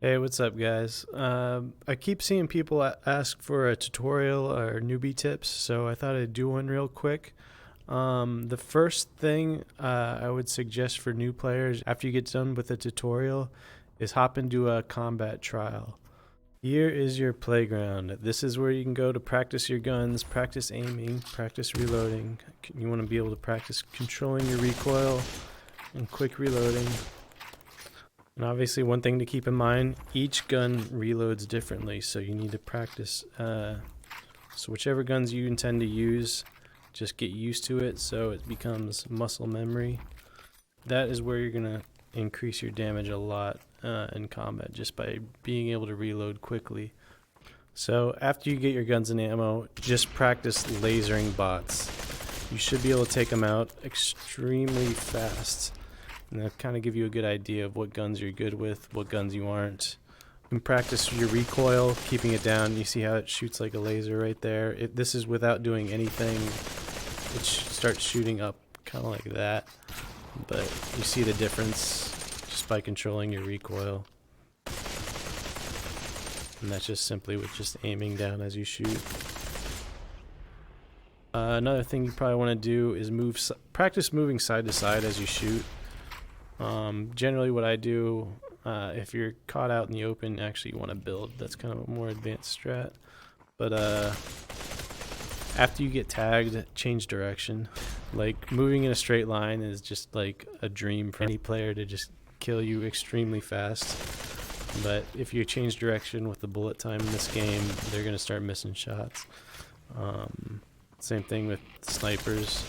Hey, what's up, guys? I keep seeing people ask for a tutorial or newbie tips, so I thought I'd do one real quick. The first thing I would suggest for new players after you get done with the tutorial is hop into a combat trial. Here is your playground. This is where you can go to practice your guns, practice aiming, practice reloading. You want to be able to practice controlling your recoil and quick reloading. And obviously, one thing to keep in mind, each gun reloads differently, so you need to practice. So whichever guns you intend to use, just get used to it so it becomes muscle memory. That is where you're going to increase your damage a lot in combat, just by being able to reload quickly. So after you get your guns and ammo, just practice lasering bots. You should be able to take them out extremely fast. And that'll kind of give you a good idea of what guns you're good with, what guns you aren't. You can practice your recoil, keeping it down. You see how it shoots like a laser right there? This is without doing anything. It starts shooting up kind of like that. But you see the difference just by controlling your recoil. And that's just simply with just aiming down as you shoot. Another thing you probably want to do is practice moving side to side as you shoot. Generally what I do, if you're caught out in the open, actually you want to build. That's kind of a more advanced strat. But after you get tagged, change direction. Like moving in a straight line is just like a dream for any player to just kill you extremely fast. But if you change direction with the bullet time in this game, they're going to start missing shots. Same thing with snipers.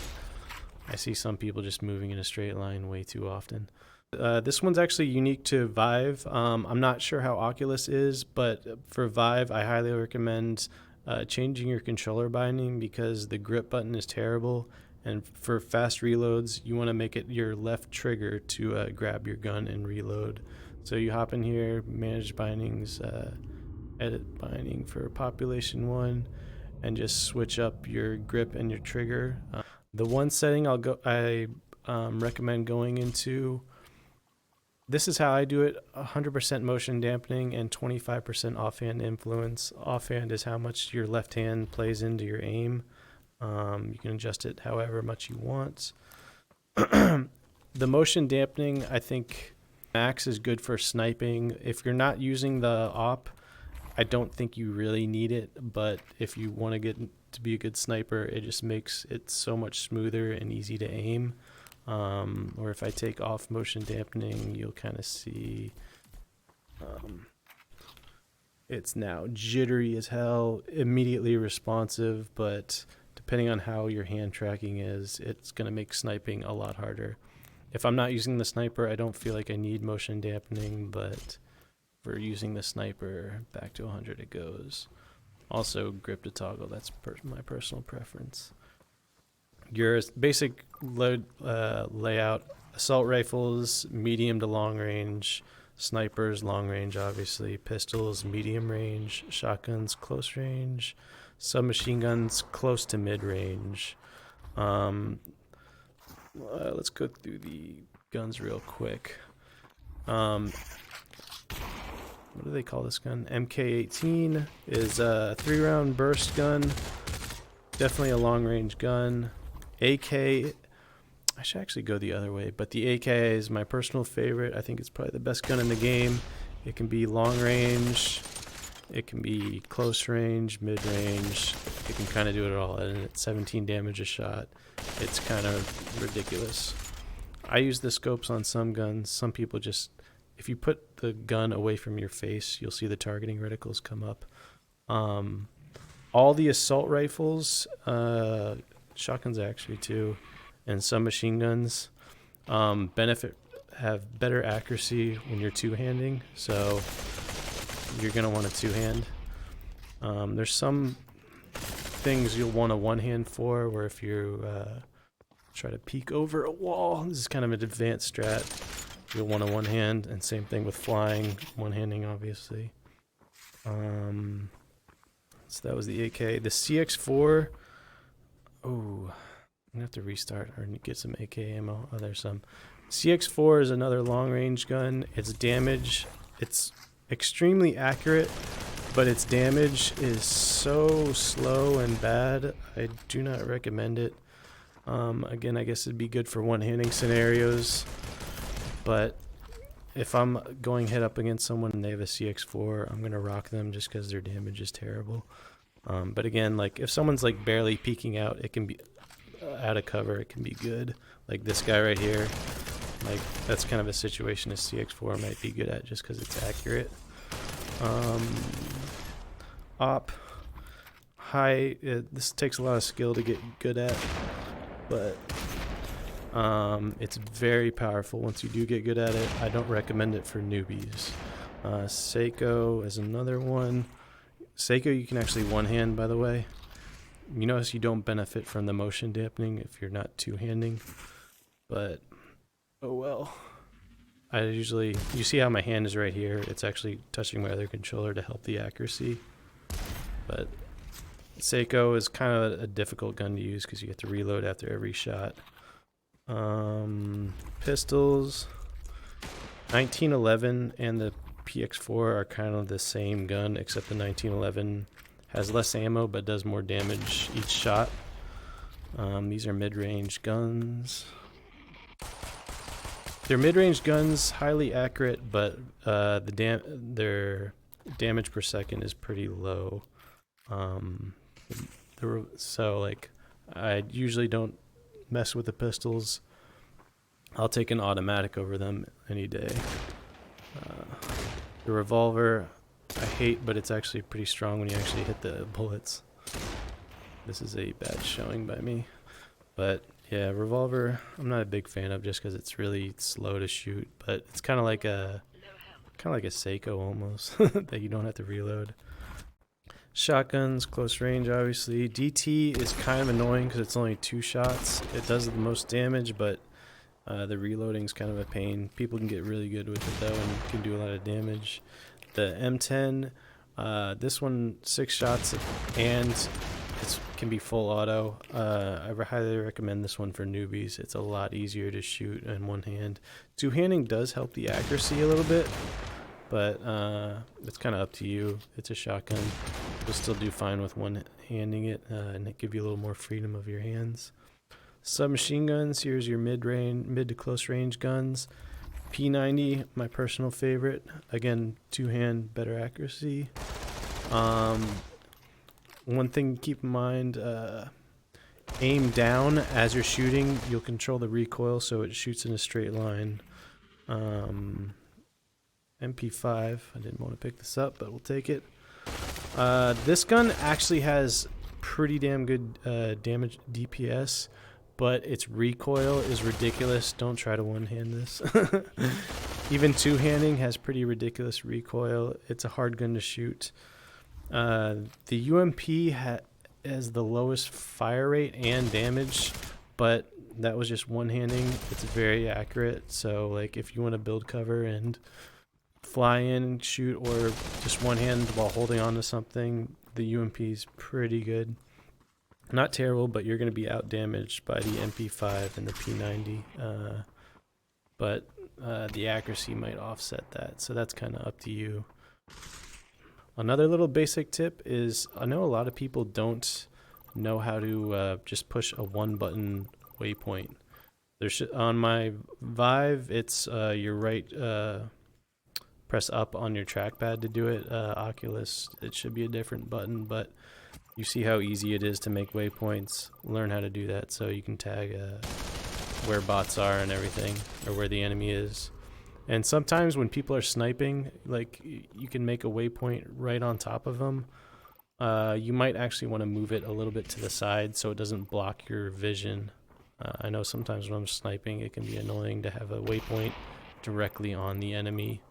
I see some people just moving in a straight line way too often. This one's actually unique to Vive. I'm not sure how Oculus is, but for Vive, I highly recommend changing your controller binding because the grip button is terrible. And for fast reloads, you want to make it your left trigger to grab your gun and reload. So you hop in here, manage bindings, edit binding for population 1, and just switch up your grip and your trigger. The one setting I recommend going into, this is how I do it, 100% motion dampening and 25% offhand influence. Offhand is how much your left hand plays into your aim. You can adjust it however much you want. The motion dampening, I think max is good for sniping. If you're not using the op, I don't think you really need it, but if you want to get to be a good sniper, it just makes it so much smoother and easy to aim. Or if I take off motion dampening, you'll kind of see it's now jittery as hell, immediately responsive, but depending on how your hand tracking is, it's going to make sniping a lot harder. If I'm not using the sniper, I don't feel like I need motion dampening, but for using the sniper, back to 100 it goes. Also, grip to toggle, that's my personal preference. Your basic load layout, assault rifles, medium to long range, snipers, long range obviously, pistols, medium range, shotguns, close range, submachine guns, close to mid range. Let's go through the guns real quick. What do they call this gun? MK18 is a 3-round burst gun. Definitely a long-range gun. AK, I should actually go the other way, but the AK is my personal favorite. I think it's probably the best gun in the game. It can be long-range. It can be close range, mid-range. It can kind of do it all, and it's 17 damage a shot. It's kind of ridiculous. I use the scopes on some guns. Some people just, if you put the gun away from your face, you'll see the targeting reticles come up. All the assault rifles, shotguns actually too, and some machine guns have better accuracy when you're two-handing, so you're going to want a two-hand. There's some things you'll want a one-hand for, where if you try to peek over a wall, this is kind of an advanced strat, you'll want a one-hand, and same thing with flying, one-handing obviously. So that was the AK. The CX4, I'm going to have to restart or get some AK ammo. Oh, there's some. CX4 is another long-range gun. Its damage, extremely accurate, but its damage is so slow and bad. I do not recommend it. Again, I guess it'd be good for one-handing scenarios, but if I'm going head up against someone and they have a CX4, I'm going to rock them just because their damage is terrible. But again, like if someone's like barely peeking out, it can be out of cover, it can be good. Like this guy right here, like that's kind of a situation a CX4 might be good at just because it's accurate. Op high, this takes a lot of skill to get good at, but it's very powerful once you do get good at it. I don't recommend it for newbies. Seiko is another one. Seiko you can actually one-hand, by the way. You notice you don't benefit from the motion dampening if you're not two-handing, but oh well. You see how my hand is right here? It's actually touching my other controller to help the accuracy. But Seiko is kind of a difficult gun to use because you have to reload after every shot. Pistols, 1911 and the PX4 are kind of the same gun, except the 1911 has less ammo but does more damage each shot. These are mid-range guns. They're mid-range guns, highly accurate, but their damage per second is pretty low. So like I usually don't mess with the pistols. I'll take an automatic over them any day. The revolver I hate, but it's actually pretty strong when you actually hit the bullets. This is a bad showing by me, but yeah, revolver I'm not a big fan of just because it's really slow to shoot, but it's kind of like a Seiko almost that you don't have to reload. Shotguns, close range, obviously. DT is kind of annoying because it's only 2 shots. It does the most damage, but the reloading is kind of a pain. People can get really good with it though and can do a lot of damage. The M10, this one 6 shots and it can be full auto. I highly recommend this one for newbies. It's a lot easier to shoot in one hand. Two-handing does help the accuracy a little bit, but it's kind of up to you. It's a shotgun. You'll still do fine with one-handing it, and it give you a little more freedom of your hands. Submachine guns, here's your mid to close range guns. P90, my personal favorite. Again, two-hand, better accuracy. One thing to keep in mind, aim down as you're shooting. You'll control the recoil so it shoots in a straight line. MP5, I didn't want to pick this up, but we'll take it. This gun actually has pretty damn good damage DPS, but its recoil is ridiculous. Don't try to one-hand this. Even two-handing has pretty ridiculous recoil. It's a hard gun to shoot. The UMP has the lowest fire rate and damage, but that was just one-handing. It's very accurate, so like if you want to build cover and fly in and shoot, or just one hand while holding on to something, the UMP is pretty good. Not terrible, but you're going to be out damaged by the MP5 and the P90. But the accuracy might offset that, so that's kind of up to you. Another little basic tip is, I know a lot of people don't know how to just push a one-button waypoint. On my Vive, it's your right press up on your trackpad to do it. Oculus, it should be a different button, but you see how easy it is to make waypoints. Learn how to do that so you can tag where bots are and everything, or where the enemy is. And sometimes when people are sniping, like, you can make a waypoint right on top of them. You might actually want to move it a little bit to the side so it doesn't block your vision. I know sometimes when I'm sniping it can be annoying to have a waypoint directly on the enemy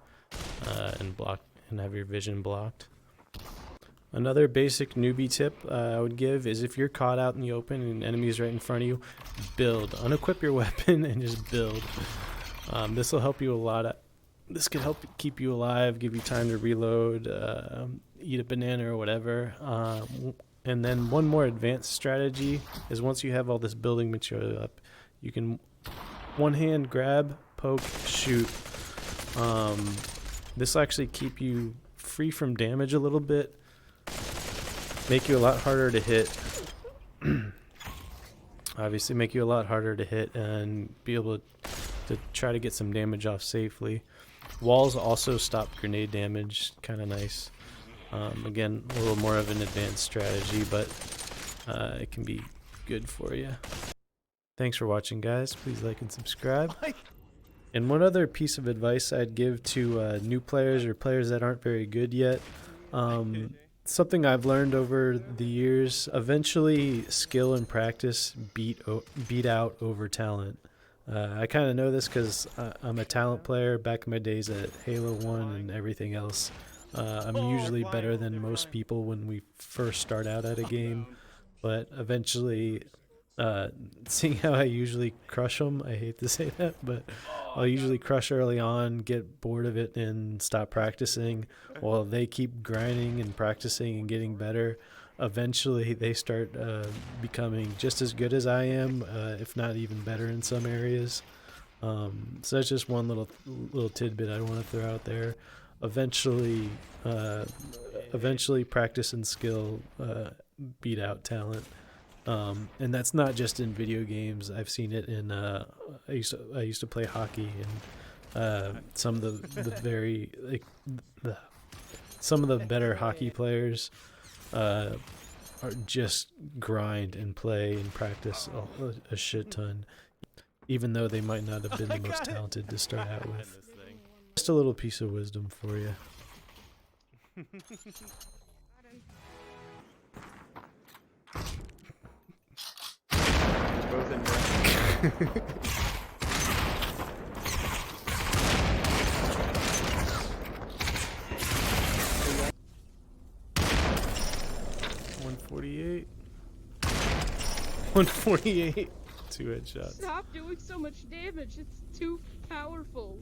and have your vision blocked. Another basic newbie tip I would give is, if you're caught out in the open and an enemy is right in front of you, build. Unequip your weapon and just build. This will help you a lot. This could help keep you alive, give you time to reload, eat a banana or whatever. And then one more advanced strategy is, once you have all this building material up, you can one hand grab, poke, shoot. This will actually keep you free from damage a little bit, make you a lot harder to hit. Obviously make you a lot harder to hit and be able to try to get some damage off safely. Walls also stop grenade damage, kind of nice. Again, a little more of an advanced strategy, but it can be good for you. Thanks for watching, guys. Please like and subscribe. And one other piece of advice I'd give to new players or players that aren't very good yet, something I've learned over the years, eventually skill and practice beat out over talent. I kind of know this because I'm a talent player back in my days at Halo 1 and everything else. I'm usually better than most people when we first start out at a game, but eventually, seeing how I usually crush them, I hate to say that, but I'll usually crush early on, get bored of it, and stop practicing. While they keep grinding and practicing and getting better, eventually they start becoming just as good as I am, if not even better in some areas. So that's just one little tidbit I want to throw out there. Eventually practice and skill beat out talent. And that's not just in video games. I've seen it in I used to play hockey, and some of the better hockey players are just grind and play and practice a shit ton, even though they might not have been the most talented to start out with. Just a little piece of wisdom for you. Both in red. 148. 148. 2 headshots. Stop doing so much damage. It's too powerful.